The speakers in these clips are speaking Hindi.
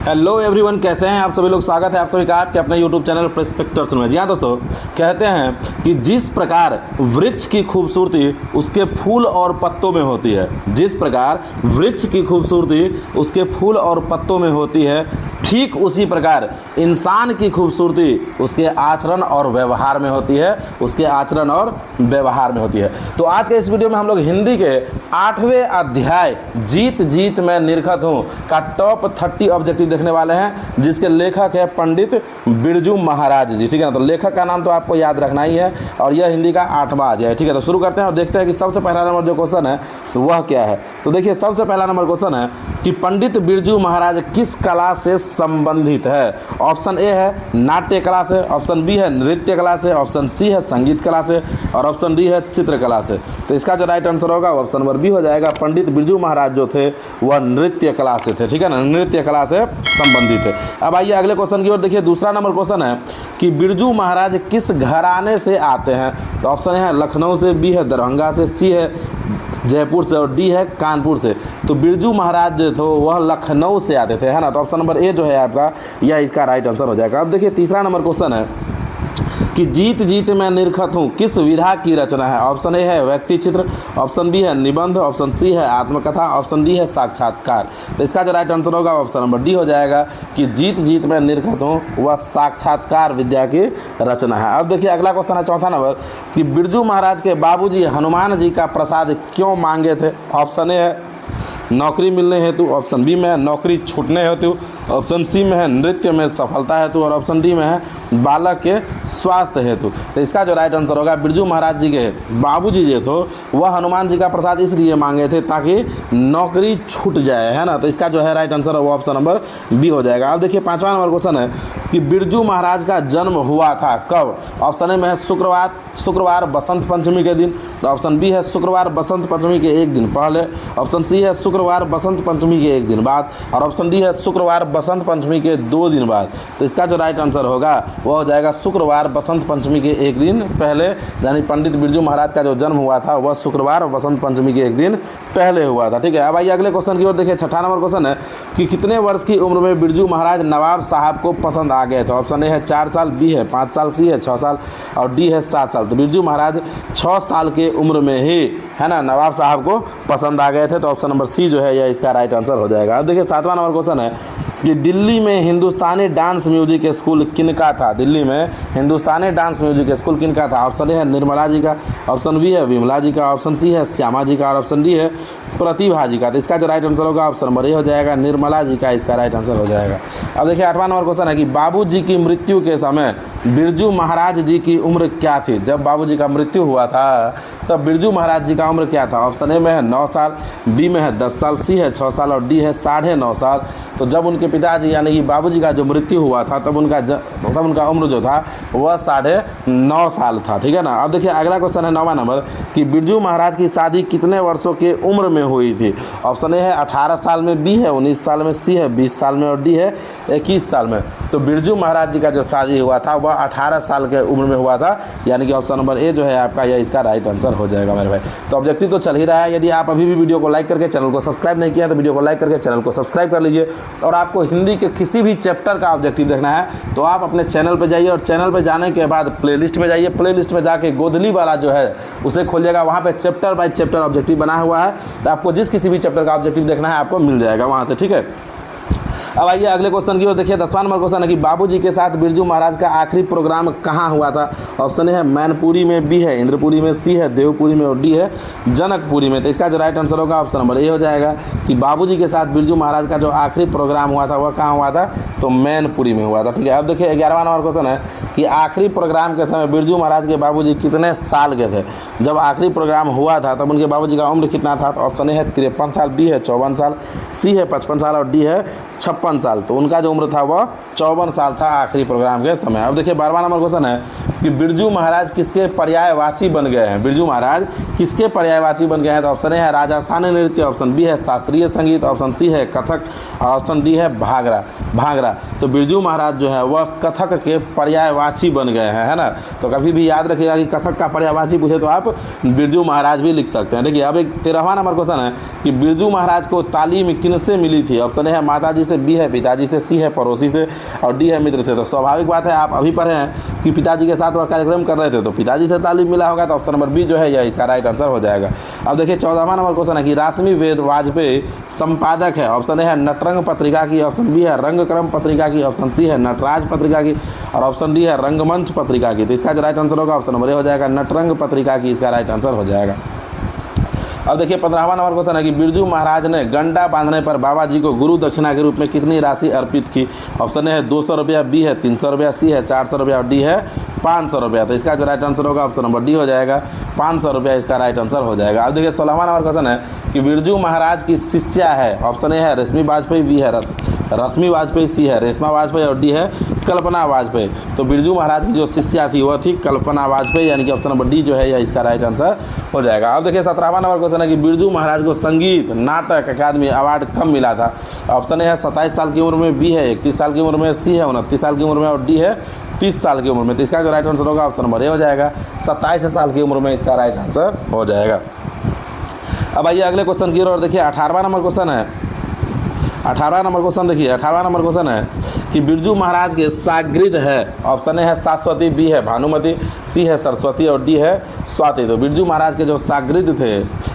हेलो एवरीवन, कैसे हैं आप सभी लोग। स्वागत है आप सभी का आपके अपने यूट्यूब चैनल पर्सपेक्टर्स में। जी हाँ दोस्तों, कहते हैं कि जिस प्रकार वृक्ष की खूबसूरती उसके फूल और पत्तों में होती है, जिस प्रकार वृक्ष की खूबसूरती उसके फूल और पत्तों में होती है, ठीक उसी प्रकार इंसान की खूबसूरती उसके आचरण और व्यवहार में होती है, उसके आचरण और व्यवहार में होती है। तो आज के इस वीडियो में हम लोग हिंदी के 8वें अध्याय जीत जीत मैं निरखत हूँ का टॉप 30 ऑब्जेक्टिव देखने वाले हैं, जिसके लेखक है पंडित बिरजू महाराज जी। ठीक है ना, तो लेखक का नाम तो आपको याद रखना ही है और यह हिंदी का 8वां अध्याय। ठीक है, तो शुरू करते हैं और देखते हैं कि सबसे पहला नंबर जो क्वेश्चन है वह क्या है। तो देखिए, सबसे पहला नंबर क्वेश्चन है कि पंडित बिरजू महाराज किस कला से संबंधित है। ऑप्शन ए है नाट्य कला से, ऑप्शन बी है नृत्य कला से, ऑप्शन सी है संगीत कला से और ऑप्शन डी है चित्रकला से। तो इसका जो राइट आंसर होगा ऑप्शन नंबर बी हो जाएगा। पंडित बिरजू महाराज जो थे वह नृत्य कला से थे। ठीक है ना, नृत्य कला से संबंधित है। अब आइए अगले क्वेश्चन की ओर देखिए। दूसरा नंबर क्वेश्चन है कि बिरजू महाराज किस घराने से आते हैं। तो ऑप्शन है लखनऊ से, बी है दरभंगा से, सी है जयपुर से और डी है कानपुर से। तो बिरजू महाराज जो थे वह लखनऊ से आते थे, है ना। तो ऑप्शन नंबर ए जो है आपका यह इसका राइट आंसर हो जाएगा। अब देखिए तीसरा नंबर क्वेश्चन है कि जीत जीत मैं निरखत हूँ किस विधा की रचना है। ऑप्शन ए है व्यक्ति चित्र, ऑप्शन बी है निबंध, ऑप्शन सी है आत्मकथा, ऑप्शन डी है साक्षात्कार। तो इसका जो राइट आंसर होगा ऑप्शन नंबर डी हो जाएगा कि जीत जीत मैं निरखत हूँ वह साक्षात्कार विद्या की रचना है। अब देखिए अगला क्वेश्चन है चौथा नंबर कि बिरजू महाराज के बाबूजी हनुमान जी का प्रसाद क्यों मांगे थे। ऑप्शन ए है नौकरी मिलने हेतु, ऑप्शन बी में है नौकरी छूटने हेतु, ऑप्शन सी में है नृत्य में सफलता हेतु और ऑप्शन डी में है बालक के स्वास्थ्य हेतु। तो इसका जो राइट आंसर होगा बिरजू महाराज जी के बाबूजी जो थे वह हनुमान जी का प्रसाद इसलिए मांगे थे ताकि नौकरी छूट जाए, है ना। तो इसका जो है राइट आंसर है वो ऑप्शन नंबर बी हो जाएगा। अब देखिए पांचवा नंबर क्वेश्चन है कि बिरजू महाराज का जन्म हुआ था कब। ऑप्शन ए में है शुक्रवार बसंत पंचमी के दिन, तो ऑप्शन बी है शुक्रवार बसंत पंचमी के एक दिन पहले, ऑप्शन सी है शुक्रवार बसंत पंचमी के एक दिन बाद और ऑप्शन डी है शुक्रवार बसंत पंचमी के 2 दिन बाद। तो इसका जो राइट आंसर होगा वो हो जाएगा शुक्रवार बसंत पंचमी के एक दिन पहले, यानी पंडित बिरजू महाराज का जो जन्म हुआ था वह शुक्रवार बसंत पंचमी के एक दिन पहले हुआ था। ठीक है, अब आइए अगले क्वेश्चन की ओर देखिए। छठा नंबर क्वेश्चन है कि कितने वर्ष की उम्र में बिरजू महाराज नवाब साहब को पसंद आ गए थे। ऑप्शन ए है 4 साल, बी है 5 साल, सी है 6 साल और डी है 7 साल। तो बिरजू महाराज 6 साल के उम्र में ही, है ना, नवाब साहब को पसंद आ गए थे। तो ऑप्शन नंबर सी जो है यह इसका राइट आंसर हो जाएगा। अब देखिए 7वां नंबर क्वेश्चन है कि दिल्ली में हिंदुस्तानी डांस म्यूजिक स्कूल किनका था। दिल्ली में हिंदुस्तानी डांस म्यूजिक स्कूल किनका था। ऑप्शन ए है निर्मला जी का, ऑप्शन बी है विमला जी का, ऑप्शन सी है श्यामा जी का और ऑप्शन डी है प्रतिभा जी का। तो इसका जो राइट आंसर होगा ऑप्शन नंबर ए हो जाएगा, निर्मला जी का इसका राइट आंसर हो जाएगा। अब देखिए 8वां नंबर क्वेश्चन है कि बाबूजी की मृत्यु के समय बिरजू महाराज जी की उम्र क्या थी। जब बाबूजी का मृत्यु हुआ था तब बिरजू महाराज जी का उम्र क्या था। ऑप्शन ए में है 9 साल, बी में है 10 साल, सी है 6 साल और डी है 9.5 साल। तो जब उनके पिताजी यानी कि बाबूजी का जो मृत्यु हुआ था तब उनका उम्र जो था वह 9.5 साल था। ठीक है ना। अब देखिए अगला क्वेश्चन है 9वां नंबर कि बिरजू महाराज की शादी कितने वर्षों के उम्र में हुई थी। ऑप्शन ए है 18 साल में, बी है 19 साल में, सी है 20 साल में और डी है 21 साल में। तो बिरजू महाराज जी का जो शादी हुआ था वह 18 साल के उम्र में हुआ था, यानी कि ऑप्शन नंबर ए जो है आपका यह इसका राइट आंसर हो जाएगा मेरे भाई। तो ऑब्जेक्टिव तो चल ही रहा है। यदि आप अभी भी वीडियो को लाइक करके चैनल को सब्सक्राइब नहीं किया तो वीडियो को लाइक करके चैनल को सब्सक्राइब कर लीजिए। और आपको हिंदी के किसी भी चैप्टर का ऑब्जेक्टिव देखना है तो आप अपने चैनल पर जाइए और चैनल पर जाने के बाद प्लेलिस्ट में जाइए। प्लेलिस्ट में जाके गोदली वाला जो है उसे खोलिएगा, वहाँ पे चैप्टर बाय चैप्टर ऑब्जेक्टिव बना हुआ है। तो आपको जिस किसी भी चैप्टर का ऑब्जेक्टिव देखना है आपको मिल जाएगा वहाँ से। ठीक है, अब आइए अगले क्वेश्चन की ओर देखिए। 10वां नंबर क्वेश्चन है कि बाबूजी के साथ बिरजू महाराज का आखिरी प्रोग्राम कहाँ हुआ था। ऑप्शन ए है मैनपुरी में, बी है इंद्रपुरी में, सी है देवपुरी में और डी है जनकपुरी में। तो इसका जो राइट आंसर होगा ऑप्शन नंबर ए हो जाएगा कि बाबूजी के साथ बिरजू महाराज का जो आखिरी प्रोग्राम हुआ था वह कहाँ हुआ था, तो मैनपुरी में हुआ था। ठीक है, अब देखिए 11वां नंबर क्वेश्चन है कि आखिरी प्रोग्राम के समय बिरजू महाराज के बाबूजी कितने साल के थे। जब आखिरी प्रोग्राम हुआ था तब उनके बाबूजी का उम्र कितना था। तो ऑप्शन ए है 53 साल, बी है 54 साल, सी है 55 साल और डी है 56 साल। तो उनका जो उम्र था वह 54 साल था आखिरी प्रोग्राम के समय। अब देखिए 12वां नंबर क्वेश्चन है कि बिरजू महाराज किसके पर्यायवाची बन गए हैं। बिरजू महाराज किसके पर्यायवाची बन गए हैं। तो ऑप्शन ए है राजस्थानी नृत्य, ऑप्शन बी है शास्त्रीय संगीत, ऑप्शन सी है कथक और ऑप्शन डी है भांगड़ा। तो बिरजू महाराज जो है वह कथक के पर्यायवाची बन गए हैं, है ना। तो कभी भी याद रखिएगा कि कथक का पर्यायवाची पूछे तो आप बिरजू महाराज भी लिख सकते हैं। देखिए अब एक 13वां नंबर क्वेश्चन है कि बिरजू महाराज को तालीम किनसे मिली थी। ऑप्शन ए है माता जी से, बी बी है पिताजी से, सी है पड़ोसी से और डी है मित्र से। तो स्वाभाविक बात है, आप अभी पढ़े हैं कि पिताजी के साथ वह कार्यक्रम कर रहे थे तो पिताजी से तालीम मिला होगा, तो ऑप्शन नंबर बी जो है यह इसका राइट आंसर हो जाएगा। अब देखिए 14वां नंबर क्वेश्चन है कि राशमी वेद वाजपेयी संपादक है। ऑप्शन ए है नटरंग पत्रिका की, ऑप्शन बी है रंगक्रम पत्रिका की, ऑप्शन सी है नटराज पत्रिका की और ऑप्शन डी है रंगमंच पत्रिका की। तो इसका जो राइट आंसर होगा ऑप्शन नंबर ए हो जाएगा, नटरंग पत्रिका की इसका राइट आंसर हो जाएगा। अब देखिए 15वां नंबर क्वेश्चन है कि बिरजू महाराज ने गंडा बांधने पर बाबा जी को गुरु दक्षिणा के रूप में कितनी राशि अर्पित की। ऑप्शन ए है 200 रुपया, बी है 300 रुपया, सी है 400 रुपया और डी है 500 रुपया। तो इसका जो राइट आंसर होगा ऑप्शन नंबर डी हो जाएगा, 500 रुपया इसका राइट आंसर हो जाएगा। अब देखिए 16वां नंबर क्वेश्चन है कि बिरजू महाराज की शिष्या है। ऑप्शन ए है रश्मि वाजपेयी, बी है रश्मि वाजपेयी, सी है रेशमा वाजपेयी और डी है कल्पना वाजपेयी। तो बिरजू महाराज की जो शिष्या थी वह थी कल्पना वाजपेयी, यानी कि ऑप्शन नंबर डी जो है यह इसका राइट आंसर हो जाएगा। अब देखिए 17वां नंबर क्वेश्चन है कि बिरजू महाराज को संगीत नाटक अकादमी अवार्ड कब मिला था। ऑप्शन ए है 27 साल की उम्र में, बी है 31 साल की उम्र में, सी है 29 साल की उम्र में और डी है 30 साल की उम्र में। तो इसका जो राइट आंसर होगा ऑप्शन नंबर ए हो जाएगा, 27 साल की उम्र में इसका राइट आंसर हो जाएगा। अब आइए अगले क्वेश्चन की ओर देखिए 18वां नंबर क्वेश्चन है। 18वां नंबर क्वेश्चन देखिए, 18वां नंबर क्वेश्चन है कि बिरजू महाराज के शागिर्द है। ऑप्शन ए है शाश्वती, बी है भानुमति, सी है सरस्वती और डी है स्वाति। तो बिरजू महाराज के जो शागिर्द थे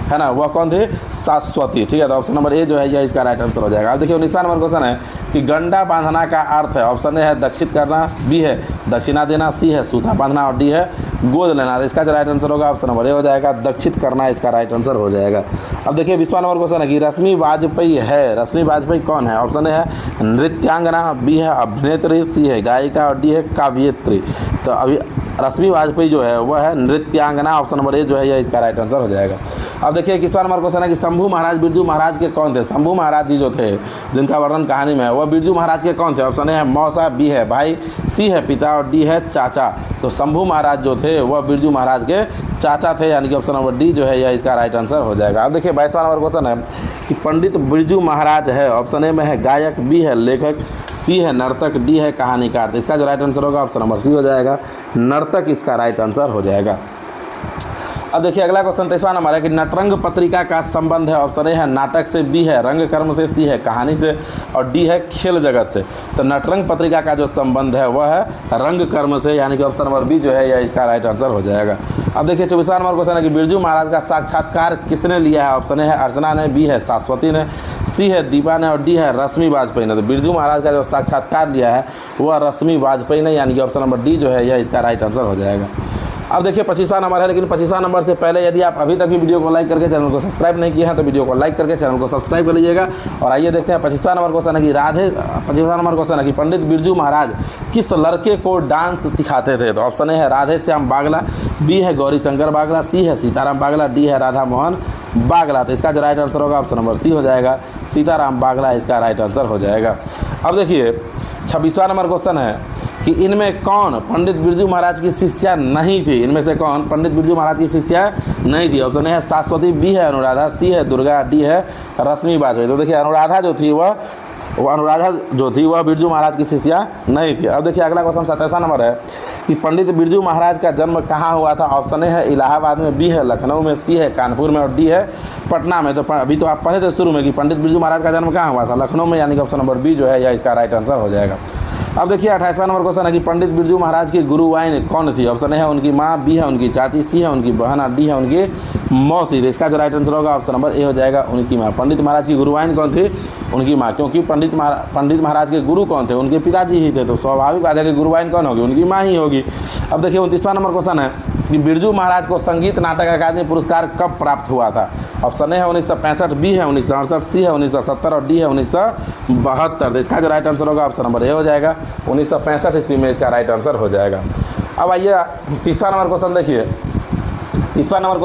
है ना वह कौन थे, शाश्वती। ठीक है, तो ऑप्शन नंबर ए जो है यह इसका राइट आंसर हो जाएगा। अब देखिए 19वां नंबर क्वेश्चन है कि गंडा बांधना का अर्थ है। ऑप्शन ए है दक्षित करना, बी है दक्षिणा देना, सी है सूता बांधना और डी है गोद लेना। तो इसका जो राइट आंसर होगा ऑप्शन नंबर ए हो जाएगा, दक्षित करना इसका राइट आंसर हो जाएगा। अब देखिए 20वां नंबर क्वेश्चन है कि रश्मि वाजपेयी है। रश्मि वाजपेयी कौन है। ऑप्शन ए है नृत्यांगना, बी है अभिनेत्री, सी है गायिका और डी है काव्यत्री। तो अभी रश्मि वाजपेयी जो है वह है नृत्यांगना, ऑप्शन नंबर ए जो है यह इसका राइट आंसर हो जाएगा। अब देखिए 21वां नंबर क्वेश्चन है कि शंभू महाराज बिरजू महाराज के कौन थे। शंभू महाराज जी जो थे जिनका वर्णन कहानी में है वह बिरजू महाराज के कौन थे। ऑप्शन ए है मौसा, बी है भाई, सी है पिता और डी है चाचा। तो शंभू महाराज जो थे वह बिरजू महाराज के चाचा थे, यानी कि ऑप्शन नंबर डी जो है यह इसका राइट आंसर हो जाएगा। अब देखिए 22वां नंबर क्वेश्चन है कि पंडित बिरजू महाराज है। ऑप्शन ए में है गायक, बी है लेखक, सी है नर्तक, डी है कहानीकार। तो इसका जो राइट आंसर होगा ऑप्शन नंबर सी हो जाएगा, नर्तक इसका राइट आंसर हो जाएगा। अब देखिए अगला क्वेश्चन 23वां नंबर है कि नटरंग पत्रिका का संबंध है। ऑप्शन ए है नाटक से, बी है रंग कर्म से, सी है कहानी से और डी है खेल जगत से। तो नटरंग पत्रिका का जो संबंध है वह है रंग कर्म से, यानी कि ऑप्शन नंबर बी जो है यह इसका राइट आंसर हो जाएगा। अब देखिए 24वां नंबर क्वेश्चन है कि बिरजू महाराज का साक्षात्कार किसने लिया है। ऑप्शन ए है अर्चना ने, बी है शाश्वती ने, सी है दीपा ने और डी है रश्मि वाजपेयी ने। तो बिरजू महाराज का जो साक्षात्कार लिया है वह रश्मि वाजपेयी ने, यानी कि ऑप्शन नंबर डी जो है यह इसका राइट आंसर हो जाएगा। अब देखिए 25वां नंबर है, लेकिन 25वां नंबर से पहले यदि आप अभी तक भी वीडियो को लाइक करके चैनल को सब्सक्राइब नहीं किया है तो वीडियो को लाइक करके चैनल को सब्सक्राइब कर लीजिएगा। और आइए देखते हैं 25वां नंबर क्वेश्चन है कि 25वां नंबर क्वेश्चन है कि पंडित बिरजू महाराज किस लड़के को डांस सिखाते थे। तो ऑप्शन ए है राधे श्याम बागला, बी है गौरी शंकर बागला, सी है सीताराम बागला, डी है राधा मोहन बागला। तो इसका जो राइट आंसर होगा ऑप्शन नंबर सी हो जाएगा, सीताराम बागला इसका राइट आंसर हो जाएगा। अब देखिए 26वां नंबर क्वेश्चन है कि इनमें कौन पंडित बिरजू महाराज की शिष्या नहीं थी। इनमें से कौन पंडित बिरजू महाराज की शिष्या नहीं थी। ऑप्शन ए है शाश्वती, बी है अनुराधा, सी है दुर्गा, डी है रश्मि वाजपेयी। तो देखिए अनुराधा जो थी वह बिरजू महाराज की शिष्या नहीं थी। अब देखिए अगला क्वेश्चन 27वां नंबर है कि पंडित बिरजू महाराज का जन्म कहाँ हुआ था। ऑप्शन ए है इलाहाबाद में, बी है लखनऊ में, सी है कानपुर में और डी है पटना में। तो अभी तो आप पढ़े थे शुरू में कि पंडित बिरजू महाराज का जन्म कहाँ हुआ था, लखनऊ में, यानी कि ऑप्शन नंबर बी जो है यह इसका राइट आंसर हो जाएगा। अब देखिए 28वां नंबर क्वेश्चन है कि पंडित बिरजू महाराज की गुरुवाइन कौन थी। ऑप्शन ए है उनकी माँ, बी है उनकी चाची, सी है उनकी बहन और डी है उनकी मौसी। तो इसका जो राइट आंसर होगा ऑप्शन नंबर ए हो जाएगा, उनकी माँ। पंडित महाराज की गुरुवाइन कौन थी, उनकी माँ, क्योंकि पंडित महाराज के गुरु कौन थे, उनके पिताजी ही थे। तो स्वाभाविक बात है कि गुरुवाइन कौन होगी, उनकी माँ ही होगी। अब देखिए 29वां नंबर क्वेश्चन है कि बिरजू महाराज को संगीत नाटक अकादमी पुरस्कार कब प्राप्त हुआ था। ऑप्शन ए है 1965, बी है 1968, सी है 1970 और डी है 1972। तो इसका जो राइट आंसर होगा ऑप्शन नंबर ए हो जाएगा, 1965 ईस्वी में इसका राइट आंसर हो जाएगा। अब आइए 30वां नंबर क्वेश्चन देखिए। 30वां नंबर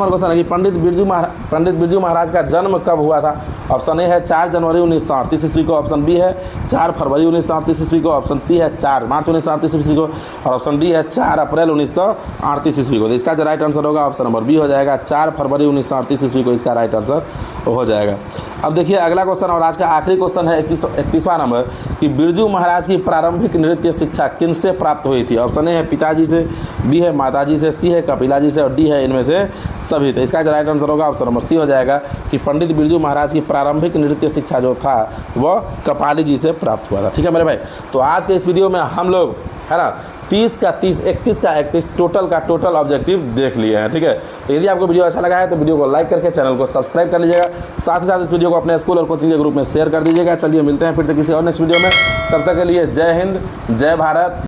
क्वेश्चन है कि पंडित बिरजू महाराज का जन्म कब हुआ था। ऑप्शन ए है 4 जनवरी 1938 ईस्वी को, ऑप्शन बी है 4 फरवरी 1938 ईस्वी को, ऑप्शन सी है 4 मार्च 1938 ईस्वी को और ऑप्शन डी है 4 अप्रैल 1938 ईस्वी को। तो इसका जो राइट आंसर होगा ऑप्शन नंबर बी हो जाएगा, 4 फरवरी 1938 ईस्वी को इसका राइट आंसर हो जाएगा। अब देखिए अगला क्वेश्चन और आज का आखिरी क्वेश्चन है 31वां नंबर कि बिरजू महाराज की प्रारंभिक नृत्य शिक्षा किनसे प्राप्त हुई थी। ऑप्शन ए है पिताजी से, बी है माताजी से, सी है कपिला जी से और डी है इनमें से सभी। तो इसका जो राइट आंसर होगा ऑप्शन नंबर सी हो जाएगा कि पंडित बिरजू महाराज की प्रारंभिक नृत्य शिक्षा जो था वह कपाली जी से प्राप्त हुआ था। ठीक है मेरे भाई, तो आज के इस वीडियो में हम लोग है ना 30 का 30, 31 का 31 टोटल का टोटल ऑब्जेक्टिव देख लिए हैं। ठीक है, तो यदि आपको वीडियो अच्छा लगा है तो वीडियो को लाइक करके चैनल को सब्सक्राइब कर लीजिएगा। साथ ही साथ इस वीडियो को अपने स्कूल और कोचिंग के ग्रुप में शेयर कर दीजिएगा। चलिए मिलते हैं फिर से किसी और नेक्स्ट वीडियो में, तब तक के लिए जय हिंद, जय भारत।